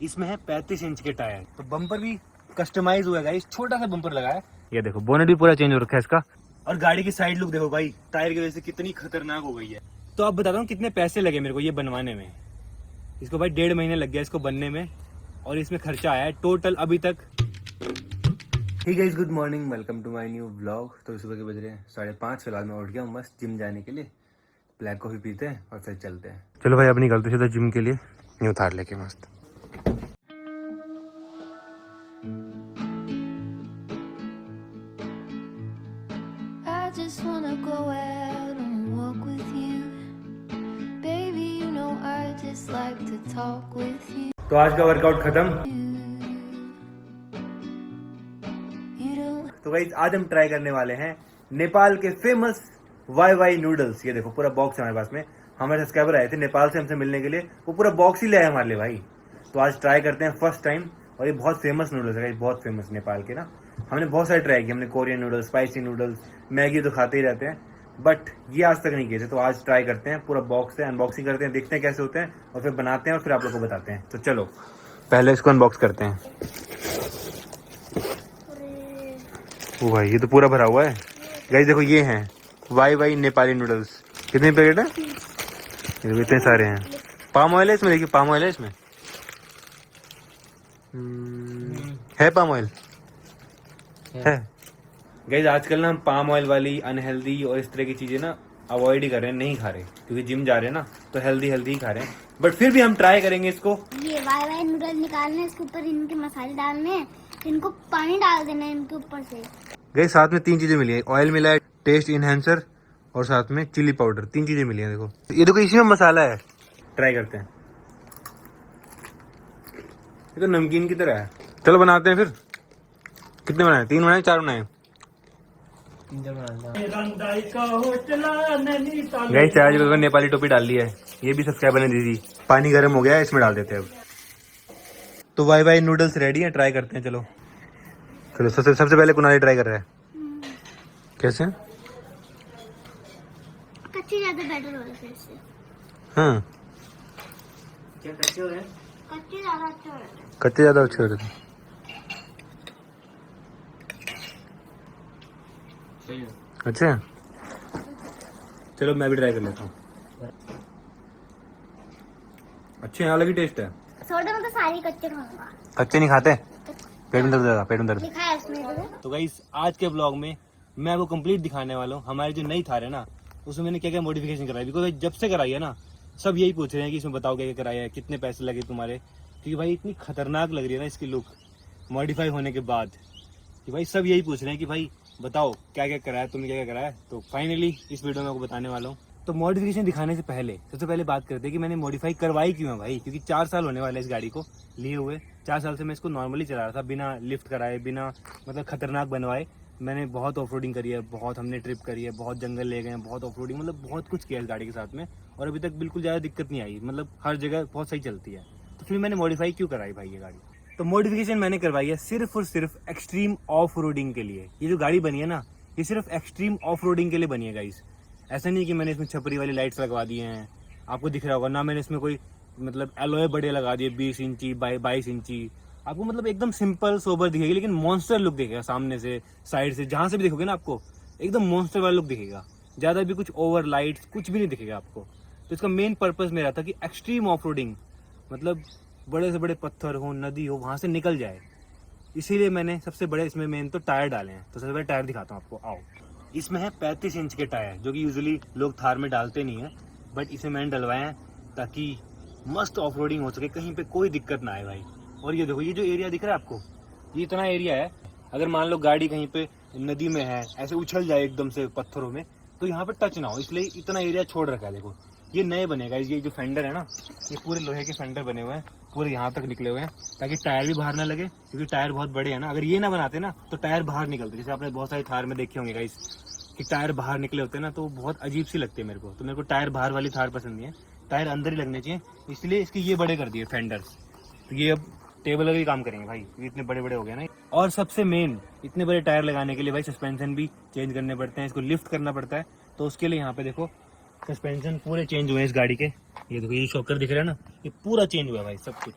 इसमें है 35 इंच के टायर। तो बम्पर भी कस्टमाइज हुआ है गाइस, छोटा सा बम्पर लगा है। ये देखो बोनेट भी पूरा चेंज हो रखा है इसका। और गाड़ी की साइड लुक देखो भाई, टायर की वजह से कितनी खतरनाक हो गई है। तो अब बताता हूँ कितने पैसे लगे मेरे को ये बनवाने में। इसको भाई 1.5 महीने लग गया इसको बनने में, और इसमें खर्चा आया है टोटल अभी तक। Hey guys, good morning, welcome to my new vlog. तो सुबह के बज रहे हैं 5:30। फिलहाल मैं उठ गया हूँ मस्त जिम जाने के लिए। ब्लैक कॉफी पीते हैं और फिर चलते हैं। चलो भाई, अब निकलते सीधा जिम के लिए, न्यू थार लेके मस्त। I just wanna go out on a walk with you. Baby, you know I just like to talk with you. तो आज का वर्कआउट खत्म। You don't तो गाइस आज हम ट्राई करने वाले हैं नेपाल के फेमस वाई नूडल्स। ये देखो पूरा बॉक्स है हमारे पास में। हमारे सब्सक्राइबर आए थे नेपाल से हमसे मिलने के लिए, वो पूरा बॉक्स ही ले आए हमारे लिए भाई। तो आज ट्राई करते हैं फर्स्ट टाइम। और ये बहुत फेमस नूडल्स है गाइस, बहुत फेमस नेपाल के ना। हमने बहुत सारे ट्राई किए, हमने Korean noodles, spicy noodles, Maggi तो खाते ही रहते हैं, बट ये आज तक नहीं किए थे। तो आज ट्राई करते हैं, पूरा बॉक्स है, अनबॉक्सिंग करते हैं, देखते हैं कैसे होते हैं और फिर बनाते हैं और फिर आप लोग को बताते हैं। तो चलो पहले इसको अनबॉक्स करते हैं। ओ भाई, ये तो पूरा भरा हुआ है गाइस। देखो ये हैं वाई नेपाली नूडल्स। कितने पैकेट है? ये देखो इतने सारे हैं। पाम ऑयल है इसमें, देखिए पाम ऑयल है इसमें। है पाम ऑयल है गाइस। आजकल ना हम पाम ऑयल वाली अनहेल्दी और इस तरह की चीजें ना अवॉइड ही कर रहे हैं, नहीं खा रहे, क्योंकि जिम जा रहे हैं ना तो हेल्दी ही खा रहे हैं। बट फिर भी हम ट्राई करेंगे इसको। ये वाई नूडल निकालने, इसके ऊपर इनके मसाले डालने हैं, इनको पानी डाल देना है इनके ऊपर से। गाइस साथ में 3 चीजें मिली है, ऑयल मिला है, टेस्ट इनहेंसर और साथ में चिली पाउडर। 3 चीजें मिली हैं। देखो ये देखो, इसी में मसाला है। ट्राई करते हैं। ये तो नमकीन की तरह है। चलो बनाते हैं फिर। कितने बनाए? 3 बनाए, 4 बनाए? गाइस 4 जगह नेपाली टोपी डाल ली है, ये भी सब्सक्राइबर ने दी थी। पानी गर्म हो गया है, इसमें डाल देते हैं अब। तो वाई नूडल्स रेडी है, ट्राई करते हैं। चलो चलो, सबसे पहले कुनाली ट्राई कर रहा है। कैसे? कच्चे ज्यादा बेटर हो रहे इससे। हाँ, क्या कच्चे हो रहे हैं? कच्चे ज्यादा अच्छे हो रहे हैं। कच्चे ज्यादा अच्छे हो रहे थे। अच्छा चलो मैं भी ट्राई कर लेता हूँ। अच्छे यहाँ लगी, टेस्ट है। सोडा में तो सारे कच्चे खाऊंगा। कच्चे नहीं खाते, पेट में दर्द है, पेट में दर्द। लिखा है इसमें। तो गाइस आज के ब्लॉग में मैं आपको कंप्लीट दिखाने वाला हूँ हमारी जो नई थार है ना, उसमें मैंने क्या क्या मॉडिफिकेशन कराई। बिकॉज जब से कराई है ना, सब यही पूछ रहे हैं कि इसमें बताओ क्या क्या कराया है, कितने पैसे लगे तुम्हारे। क्योंकि भाई इतनी खतरनाक लग रही है ना इसकी लुक मॉडिफाई होने के बाद, कि भाई सब यही पूछ रहे हैं कि भाई बताओ क्या क्या कराया, तुमने क्या क्या कराया। तो फाइनली इस वीडियो में आपको बताने वाला हूँ। तो मॉडिफिकेशन दिखाने से पहले सबसे पहले बात करते हैं कि मैंने मॉडिफाई करवाई क्यों है भाई। क्योंकि 4 साल होने वाले इस गाड़ी को लिए हुए। 4 साल से मैं इसको नॉर्मली चला रहा था, बिना लिफ्ट कराए, बिना मतलब खतरनाक बनवाए। मैंने बहुत ऑफ रोडिंग करी है, बहुत हमने ट्रिप करी है, बहुत जंगल ले गए हैं, बहुत ऑफ रोडिंग, मतलब बहुत कुछ किया इस गाड़ी के साथ में। और अभी तक बिल्कुल ज़्यादा दिक्कत नहीं आई, मतलब हर जगह बहुत सही चलती है। तो फिर मैंने मॉडिफाई क्यों कराई भाई ये गाड़ी? तो मॉडिफिकेशन मैंने करवाई है सिर्फ और सिर्फ एक्सट्रीम ऑफ रोडिंग के लिए। ये जो गाड़ी बनी है ना, ये सिर्फ एक्सट्रीम ऑफ रोडिंग के लिए बनी है गाइस। ऐसा नहीं कि मैंने इसमें छपरी वाली लाइट्स लगवा दी हैं, आपको दिख रहा होगा ना। मैंने इसमें कोई मतलब एलोए बड़े लगा दिए 20 इंची 22 इंची। आपको मतलब एकदम सिंपल सोबर दिखेगी, लेकिन मॉन्स्टर लुक दिखेगा सामने से, साइड से, जहाँ से भी देखोगे ना आपको एकदम मॉन्स्टर वाला लुक दिखेगा। ज़्यादा भी कुछ ओवर लाइट्स कुछ भी नहीं दिखेगा आपको। तो इसका मेन पर्पस मेरा था कि एक्सट्रीम ऑफ रोडिंग, मतलब बड़े से बड़े पत्थर हो, नदी हो, वहाँ से निकल जाए। इसीलिए मैंने सबसे बड़े इसमें मेन तो टायर डाले हैं। तो सबसे पहले टायर दिखाता हूँ आपको, आओ। इसमें है 35 इंच के टायर, जो कि यूजुअली लोग थार में डालते नहीं है, बट इसे मैंने डलवाए हैं ताकि मस्त ऑफ रोडिंग हो सके, कहीं पे कोई दिक्कत ना आए भाई। और ये देखो, ये जो एरिया दिख रहा है आपको, ये इतना एरिया है, अगर मान लो गाड़ी कहीं पे नदी में है, ऐसे उछल जाए एकदम से पत्थरों में, तो यहाँ पे टच ना हो, इसलिए इतना एरिया छोड़ रखा है। देखो ये नए बनेगा, ये जो फेंडर है ना, ये पूरे लोहे के फेंडर बने हुए हैं, पूरे यहाँ तक निकले हुए हैं, ताकि टायर भी बाहर ना लगे। क्योंकि टायर बहुत बड़े हैं ना, अगर ये ना बनाते ना तो टायर बाहर निकलते। जैसे आपने बहुत सारे थार में देखे होंगे गाइस कि टायर बाहर निकले होते हैं ना, तो बहुत अजीब सी लगती है मेरे को। तो मेरे को टायर बाहर वाली थार पसंद नहीं है, टायर अंदर ही लगने चाहिए। इसलिए इसके ये बड़े कर दिए फेंडर्स। तो ये अब टेबल भी काम करेंगे भाई, इतने बड़े बड़े हो गए ना। और सबसे मेन, इतने बड़े टायर लगाने के लिए भाई सस्पेंशन भी चेंज करने पड़ते हैं, इसको लिफ्ट करना पड़ता है। तो उसके लिए यहाँ पे देखो सस्पेंशन पूरे चेंज हुए हैं इस गाड़ी के। ये देखो, ये शॉकर दिख रहा है ना, ये पूरा चेंज हुआ है भाई, सब कुछ।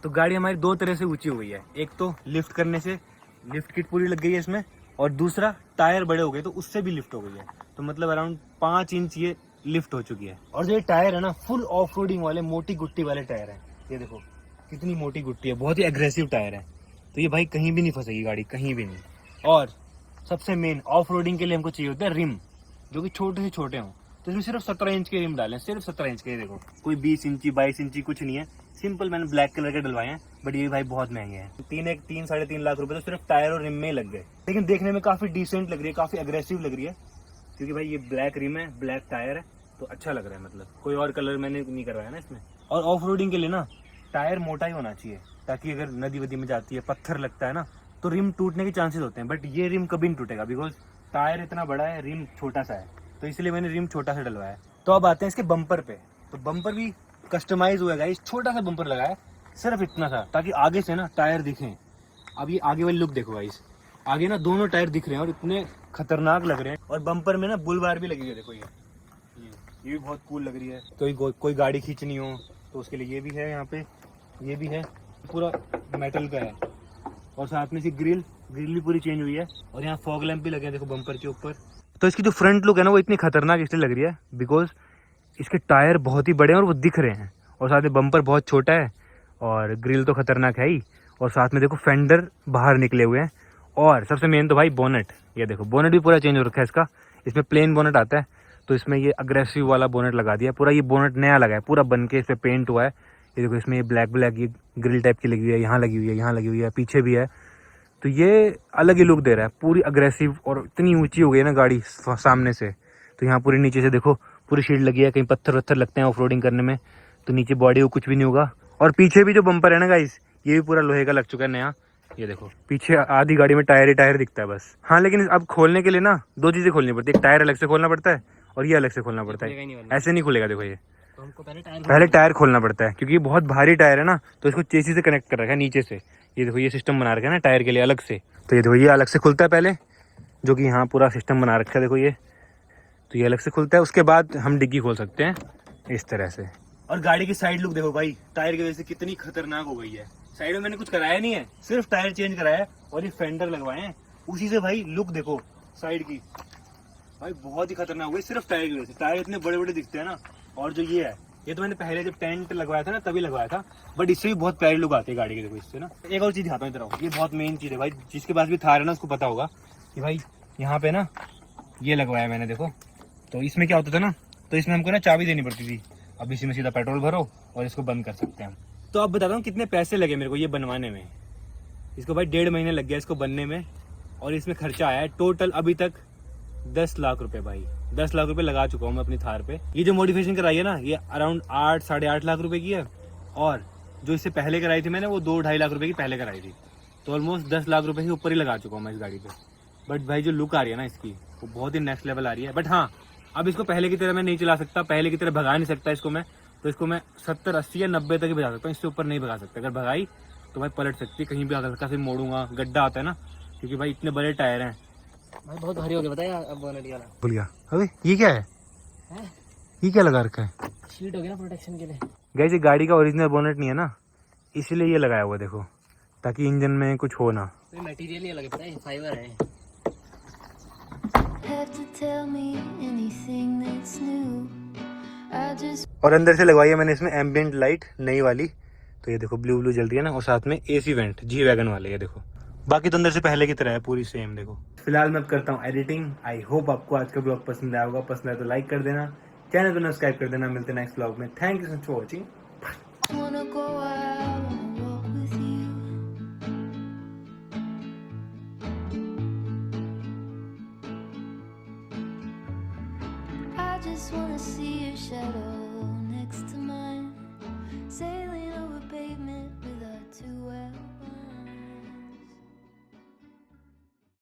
तो गाड़ी हमारी दो तरह से ऊंची हो गई है। एक तो लिफ्ट करने से, लिफ्ट किट पूरी लग गई है इसमें, और दूसरा टायर बड़े हो गए तो उससे भी लिफ्ट हो गई है। तो मतलब अराउंड 5 इंच ये लिफ्ट हो चुकी है। और जो ये टायर है ना, फुल ऑफ रोडिंग वाले मोटी गुट्टी वाले टायर है। ये देखो कितनी मोटी गुट्टी है, बहुत ही एग्रेसिव टायर है। तो ये भाई कहीं भी नहीं फंसेगी गाड़ी, कहीं भी नहीं। और सबसे मेन ऑफ रोडिंग के लिए हमको चाहिए होता है रिम, जो कि छोटे से छोटे हों। तो इसमें सिर्फ 17 इंच के रिम डाले, सिर्फ 17 इंच के। देखो कोई 20 इंची 22 इंची कुछ नहीं है, सिंपल मैंने ब्लैक कलर के डलवाए हैं। बट ये भाई बहुत महंगे हैं, 3-3.5 लाख रुपए तो सिर्फ टायर और रिम में ही लग गए। लेकिन देखने में काफी डिसेंट लग रही है, काफी अग्रेसिव लग रही है, क्योंकि भाई ये ब्लैक रिम है, ब्लैक टायर है, तो अच्छा लग रहा है। मतलब कोई और कलर मैंने नहीं करवाया ना इसमें। और ऑफ रोडिंग के लिए ना टायर मोटा ही होना चाहिए, ताकि अगर नदी वदी में जाती है, पत्थर लगता है ना, तो रिम टूटने के चांसेस होते हैं। बट ये रिम कभी नहीं टूटेगा, बिकॉज टायर इतना बड़ा है, रिम छोटा सा है, तो इसलिए मैंने रिम छोटा सा डलवाया है। तो अब आते हैं इसके बम्पर पे। तो बम्पर भी कस्टमाइज हुआ है, छोटा सा बम्पर लगा है, सिर्फ इतना सा, ताकि आगे से ना टायर दिखें। अब ये आगे वाली लुक देखो गाइस, आगे ना दोनों टायर दिख रहे हैं और इतने खतरनाक लग रहे हैं। और बम्पर में ना बुल बार भी लगी है, देखो ये भी बहुत कूल लग रही है। तो कोई गाड़ी खींचनी हो तो उसके लिए ये भी है, यहाँ पे ये भी है, पूरा मेटल का है। और साथ में से ग्रिल भी पूरी चेंज हुई है, और यहाँ फॉग लैंप भी लगे हैं देखो बम्पर के ऊपर। तो इसकी जो फ्रंट लुक है ना, वो इतनी खतरनाक इसलिए लग रही है बिकॉज इसके टायर बहुत ही बड़े हैं और वो दिख रहे हैं, और साथ में बम्पर बहुत छोटा है, और ग्रिल तो खतरनाक है ही, और साथ में देखो फेंडर बाहर निकले हुए हैं। और सबसे मेन तो भाई बोनेट, ये देखो बोनेट भी पूरा चेंज हो रखा है इसका। इसमें प्लेन बोनेट आता है, तो इसमें ये अग्रेसिव वाला बोनेट लगा दिया। पूरा ये बोनेट नया लगा है, पूरा बन के इस पर पेंट हुआ है। ये देखो इसमें ये ब्लैक ये ग्रिल टाइप की लगी हुई है, यहाँ लगी हुई है, यहाँ लगी हुई है, पीछे भी है। तो ये अलग ही लुक दे रहा है, पूरी अग्रेसिव। और इतनी ऊंची हो गई है ना गाड़ी सामने से, तो यहाँ पूरी नीचे से देखो पूरी शील्ड लगी है, कहीं पत्थर वत्थर लगते हैं ऑफ रोडिंग करने में, तो नीचे बॉडी को कुछ भी नहीं होगा। और पीछे भी जो बम्पर है ना गाइस, ये भी पूरा लोहे का लग चुका है नया। ये देखो पीछे आधी गाड़ी में टायर ही टायर दिखता है बस। हाँ, लेकिन अब खोलने के लिए ना 2 चीजें खोलनी पड़ती है, एक टायर अलग से खोलना पड़ता है और ये अलग से खोलना पड़ता है। ऐसे नहीं खुलेगा, देखो ये तो हमको पहले टायर खोलना पड़ता है, क्योंकि ये बहुत भारी टायर है ना, तो इसको चेसी से कनेक्ट कर रखा है नीचे से। ये देखो ये सिस्टम बना रखा है ना टायर के लिए अलग से, तो ये देखो ये अलग से खुलता है पहले, जो कि यहाँ पूरा सिस्टम बना रखा है देखो ये, तो ये अलग से खुलता है। उसके बाद हम डिग्गी खोल सकते हैं इस तरह से। और गाड़ी की साइड लुक देखो भाई, टायर की वजह से कितनी खतरनाक हो गई है। साइड में मैंने कुछ कराया नहीं है, सिर्फ टायर चेंज कराया है और ये फेंडर लगवाए हैं, उसी से भाई लुक देखो साइड की भाई बहुत ही खतरनाक हो गई, सिर्फ टायर की वजह से। टायर इतने बड़े बड़े दिखते हैं ना। और जो ये है, ये तो मैंने पहले जब टेंट लगवाया था ना तभी लगवाया था, बट इससे भी बहुत प्यारी लुक आती है गाड़ी की। देखो इससे ना एक और चीज दिखाता हूँ, इधर ये बहुत मेन चीज है भाई, जिसके पास भी थार है ना उसको पता होगा कि भाई यहाँ पे ना ये लगवाया मैंने, देखो। तो इसमें क्या होता था ना, तो इसमें हमको ना चाबी देनी पड़ती थी। अब इसी में सीधा पेट्रोल भरो और इसको बंद कर सकते हैं हम। तो अब बताता हूँ कितने पैसे लगे मेरे को ये बनवाने में। इसको भाई 1.5 महीने लग गया इसको बनने में, और इसमें खर्चा आया है टोटल अभी तक 10 लाख रुपए। भाई 10 लाख रुपए लगा चुका हूँ मैं अपनी थार पे। ये जो मॉडिफिकेशन कराई है ना, ये अराउंड 8-8.5 लाख रुपए की है, और जो इससे पहले कराई थी मैंने वो 2-2.5 लाख रुपए की पहले कराई थी। तो ऑलमोस्ट 10 लाख रुपए के ऊपर ही लगा चुका हूँ मैं इस गाड़ी पे। बट भाई जो लुक आ रही है ना इसकी, वो बहुत ही नेक्स्ट लेवल आ रही है। बट हाँ, अब इसको पहले की तरह मैं नहीं चला सकता, पहले की तरह भगा नहीं सकता इसको मैं। तो इसको मैं 70, 80 या 90 तक ही भगा सकता हूँ, इससे ऊपर नहीं भगा सकता। अगर भगाई तो भाई पलट सकती है, कहीं भी हल्का से मोड़ूंगा, गड्ढा आता है ना, क्योंकि भाई इतने बड़े टायर हैं भाई। बहुत भारी हो गया बताया अब बोनेट वाला। भूल गया। अबे ये क्या है, ये क्या लगा रखा है? शीट हो गया ना प्रोटेक्शन के लिए। गाइस ये गाड़ी का ओरिजिनल बोनेट नहीं है ना, इसलिए ये लगाया हुआ देखो, ताकि इंजन में कुछ हो ना। ये मटेरियल नहीं लगे, पता है फाइबर है। Have to tell me anything that's new. I just और अंदर से लगवाई है मैंने इसमें एम्बिएंट लाइट नई वाली, तो ये देखो ब्लू ब्लू जल रही है ना, और साथ में एसी वेंट जी वैगन वाले, ये देखो। बाकी तो अंदर से पहले की तरह है पूरी सेम, देखो। फिलहाल मैं करता हूँ एडिटिंग। आई होप आपको आज का ब्लॉग पसंद आया होगा, पसंद आया तो लाइक कर देना, चैनल को सब्सक्राइब कर देना। मिलते हैं नेक्स्ट ब्लॉग में। Thank you so much for watching. wanna go out on a walk with you. I just wanna see your shadow